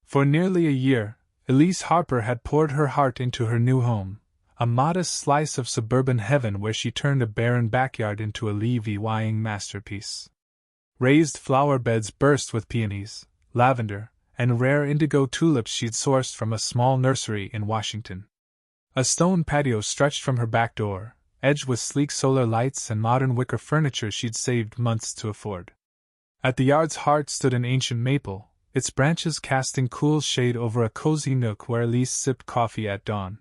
For nearly a year, Elise Harper had poured her heart into her new home, a modest slice of suburban heaven where she turned a barren backyard into a living masterpiece. Raised flower beds burst with peonies, lavender, and rare indigo tulips she'd sourced from a small nursery in Washington. A stone patio stretched from her back door, edged with sleek solar lights and modern wicker furniture she'd saved months to afford. At the yard's heart stood an ancient maple, its branches casting cool shade over a cozy nook where Elise sipped coffee at dawn.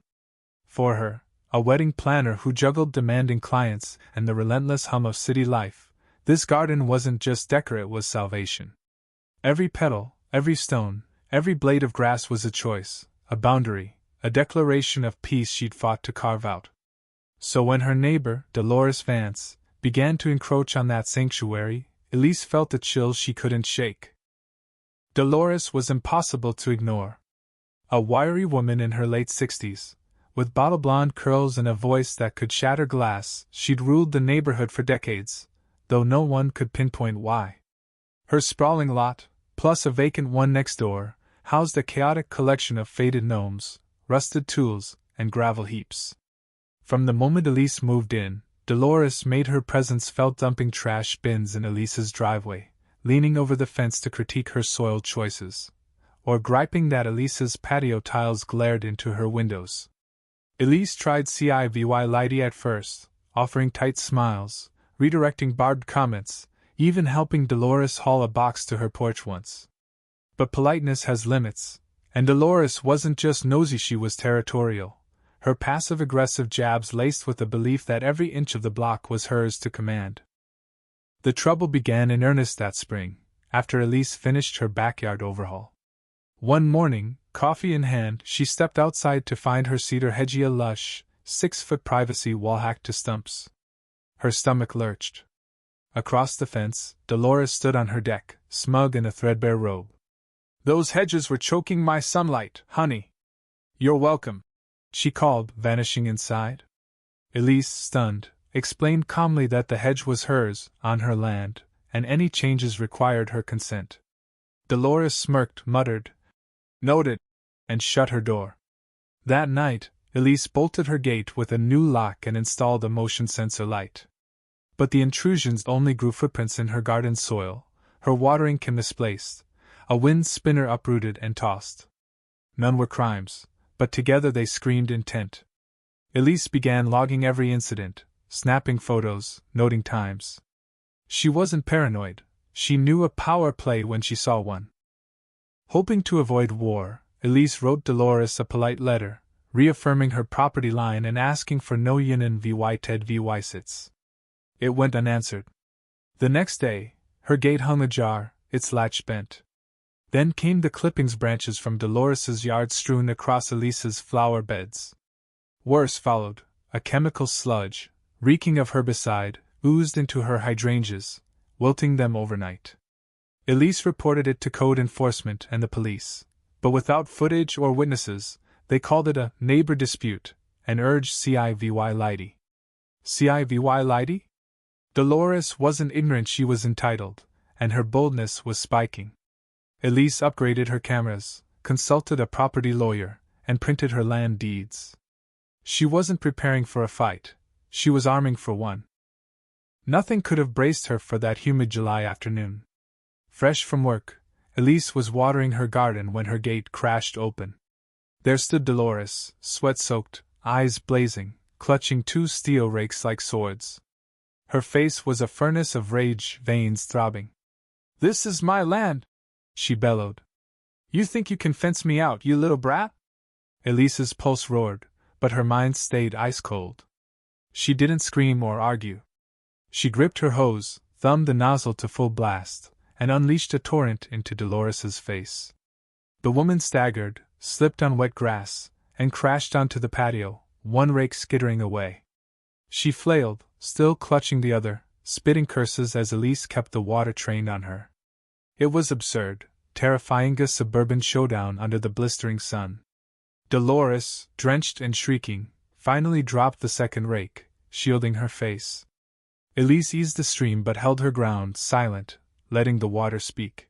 For her, a wedding planner who juggled demanding clients and the relentless hum of city life, this garden wasn't just decor, it was salvation. Every petal, every stone, every blade of grass was a choice, a boundary, a declaration of peace she'd fought to carve out. So when her neighbor, Dolores Vance, began to encroach on that sanctuary, Elise felt a chill she couldn't shake. Dolores was impossible to ignore. A wiry woman in her late 60s, with bottle blonde curls and a voice that could shatter glass, she'd ruled the neighborhood for decades, though no one could pinpoint why. Her sprawling lot, plus a vacant one next door, housed a chaotic collection of faded gnomes, rusted tools, and gravel heaps. From the moment Elise moved in, Dolores made her presence felt, dumping trash bins in Elise's driveway, leaning over the fence to critique her soil choices, or griping that Elise's patio tiles glared into her windows. Elise tried Civy Lighty at first, offering tight smiles, redirecting barbed comments, even helping Dolores haul a box to her porch once. But politeness has limits, and Dolores wasn't just nosy, she was territorial, her passive-aggressive jabs laced with the belief that every inch of the block was hers to command. The trouble began in earnest that spring, after Elise finished her backyard overhaul. One morning, coffee in hand, she stepped outside to find her cedar hedge a lush, 6-foot privacy wall hacked to stumps. Her stomach lurched. Across the fence, Dolores stood on her deck, smug in a threadbare robe. "Those hedges were choking my sunlight, honey." "You're welcome," she called, vanishing inside. Elise, stunned, explained calmly that the hedge was hers, on her land, and any changes required her consent. Dolores smirked, muttered, "Noted," and shut her door. That night, Elise bolted her gate with a new lock and installed a motion sensor light. But the intrusions only grew footprints in her garden soil, her watering can misplaced, a wind spinner uprooted and tossed. None were crimes, but together they screamed intent. Elise began logging every incident, snapping photos, noting times. She wasn't paranoid, she knew a power play when she saw one. Hoping to avoid war, Elise wrote Dolores a polite letter, reaffirming her property line and asking for no Yunan vy Ted vy sits. It went unanswered. The next day, her gate hung ajar, its latch bent. Then came the clippings, branches from Dolores's yard strewn across Elise's flower beds. Worse followed, a chemical sludge, reeking of herbicide, oozed into her hydrangeas, wilting them overnight. Elise reported it to code enforcement and the police, but without footage or witnesses, they called it a neighbor dispute and urged Civy Lighty. Civy Lighty? Dolores wasn't ignorant, she was entitled, and her boldness was spiking. Elise upgraded her cameras, consulted a property lawyer, and printed her land deeds. She wasn't preparing for a fight, she was arming for one. Nothing could have braced her for that humid July afternoon. Fresh from work, Elise was watering her garden when her gate crashed open. There stood Dolores, sweat-soaked, eyes blazing, clutching two steel rakes like swords. Her face was a furnace of rage, veins throbbing. "This is my land!" she bellowed. "You think you can fence me out, you little brat?" Elise's pulse roared, but her mind stayed ice-cold. She didn't scream or argue. She gripped her hose, thumbed the nozzle to full blast, and unleashed a torrent into Dolores's face. The woman staggered, slipped on wet grass, and crashed onto the patio, one rake skittering away. She flailed, still clutching the other, spitting curses as Elise kept the water trained on her. It was absurd, terrifying, a suburban showdown under the blistering sun. Dolores, drenched and shrieking, finally dropped the second rake, shielding her face. Elise eased the stream but held her ground, silent, letting the water speak.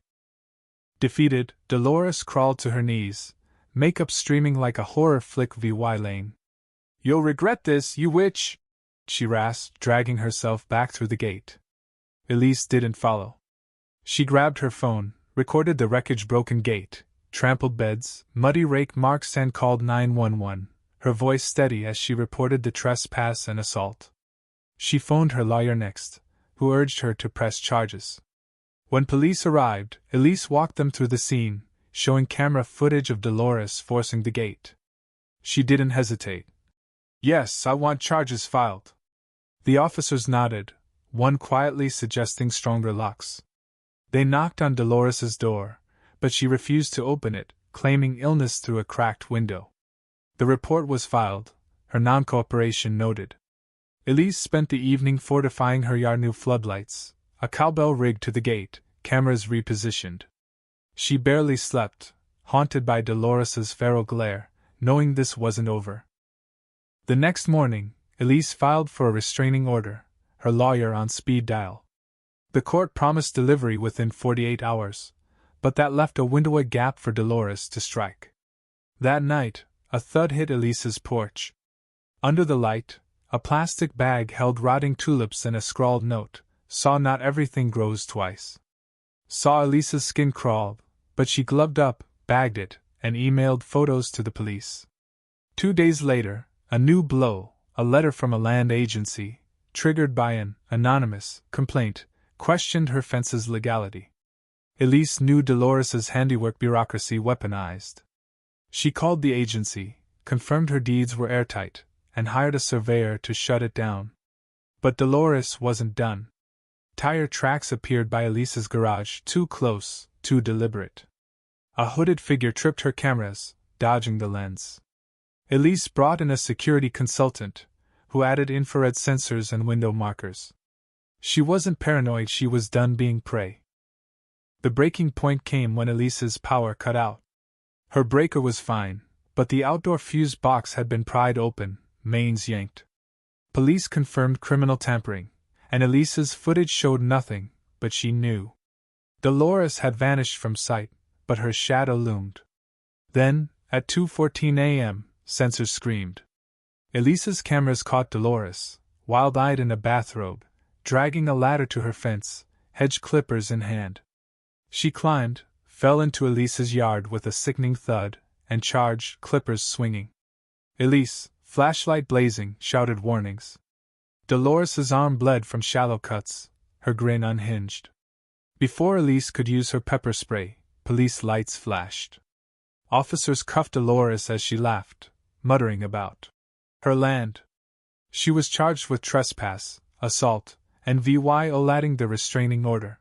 Defeated, Dolores crawled to her knees, makeup streaming like a horror flick VY Lane. "You'll regret this, you witch!" she rasped, dragging herself back through the gate. Elise didn't follow. She grabbed her phone, recorded the wreckage, broken gate, trampled beds, muddy rake marks, and called 911, her voice steady as she reported the trespass and assault. She phoned her lawyer next, who urged her to press charges. When police arrived, Elise walked them through the scene, showing camera footage of Dolores forcing the gate. She didn't hesitate. "Yes, I want charges filed." The officers nodded, one quietly suggesting stronger locks. They knocked on Dolores's door, but she refused to open it, claiming illness through a cracked window. The report was filed, her non-cooperation noted. Elise spent the evening fortifying her yard, new floodlights, a cowbell rigged to the gate, cameras repositioned. She barely slept, haunted by Dolores's feral glare, knowing this wasn't over. The next morning, Elise filed for a restraining order, her lawyer on speed dial. The court promised delivery within 48 hours, but that left a gap for Dolores to strike. That night, a thud hit Elise's porch. Under the light, a plastic bag held rotting tulips and a scrawled note, "Saw not everything grows twice." Saw Elise's skin crawl, but she gloved up, bagged it, and emailed photos to the police. 2 days later, a new blow, a letter from a land agency, triggered by an anonymous complaint, questioned her fence's legality. Elise knew Dolores's handiwork, bureaucracy weaponized. She called the agency, confirmed her deeds were airtight, and hired a surveyor to shut it down. But Dolores wasn't done. Tire tracks appeared by Elise's garage, too close, too deliberate. A hooded figure tripped her cameras, dodging the lens. Elise brought in a security consultant, who added infrared sensors and window markers. She wasn't paranoid, she was done being prey. The breaking point came when Elise's power cut out. Her breaker was fine, but the outdoor fuse box had been pried open, mains yanked. Police confirmed criminal tampering, and Elise's footage showed nothing, but she knew. Dolores had vanished from sight, but her shadow loomed. Then, at 2:14 a.m., sensors screamed. Elise's cameras caught Dolores, wild-eyed in a bathrobe, dragging a ladder to her fence, hedge clippers in hand. She climbed, fell into Elise's yard with a sickening thud, and charged, clippers swinging. Elise, flashlight blazing, shouted warnings. Dolores's arm bled from shallow cuts, her grin unhinged. Before Elise could use her pepper spray, police lights flashed. Officers cuffed Dolores as she laughed, muttering about her land. She was charged with trespass, assault, and violating the restraining order.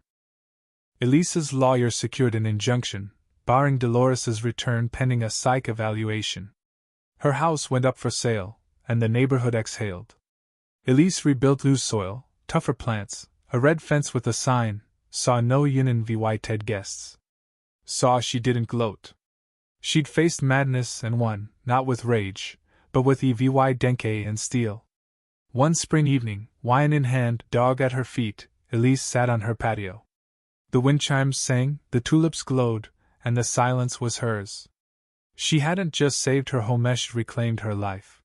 Elise's lawyer secured an injunction, barring Dolores's return pending a psych evaluation. Her house went up for sale, and the neighborhood exhaled. Elise rebuilt loose soil, tougher plants, a red fence with a sign, "Saw no Union vy Ted guests." Saw she didn't gloat. She'd faced madness and won, not with rage, but with EVY Denke and steel. One spring evening, wine in hand, dog at her feet, Elise sat on her patio. The wind chimes sang, the tulips glowed, and the silence was hers. She hadn't just saved her home, she reclaimed her life.